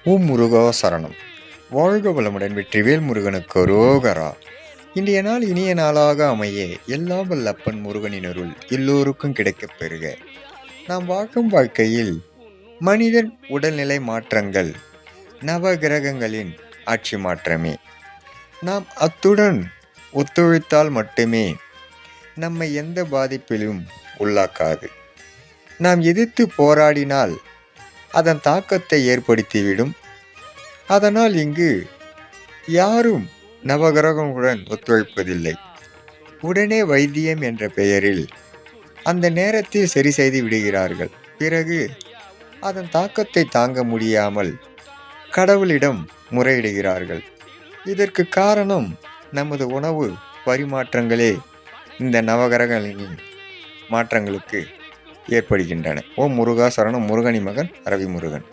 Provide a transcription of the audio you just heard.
ஓம் முருகா சரணம். வாழ்க வளமுடன். வெற்றிவேல் முருகனுக்கு அரோகரா. இன்றைய நாள் இனிய நாளாக அமைய எல்லாம் வல்ல அப்பன் முருகனின் அருள் எல்லோருக்கும் கிடைக்கப் பெறுக. நாம் வாழும் வாழ்க்கையில் மனிதன் உடல்நிலை மாற்றங்கள் நவ கிரகங்களின் ஆட்சி மாற்றமே. நாம் அத்துடன் ஒத்துழைத்தால் மட்டுமே நம்மை எந்த பாதிப்பிலும் உள்ளாக்காது. நாம் எதிர்த்து போராடினால் அதன் தாக்கத்தை ஏற்படுத்திவிடும். அதனால் இங்கு யாரும் நவகிரகங்களுடன் ஒத்துழைப்பதில்லை. உடனே வைத்தியம் என்ற பெயரில் அந்த நேரத்தில் சரி செய்து விடுகிறார்கள். பிறகு அதன் தாக்கத்தை தாங்க முடியாமல் கடவுளிடம் முறையிடுகிறார்கள். இதற்கு காரணம் நமது உணவு பரிமாற்றங்களே இந்த நவகிரகங்களின் மாற்றங்களுக்கு ஏற்படுகின்றன. ஓம் முருகா சரணம். முருகனி மகன் ரவி முருகன்.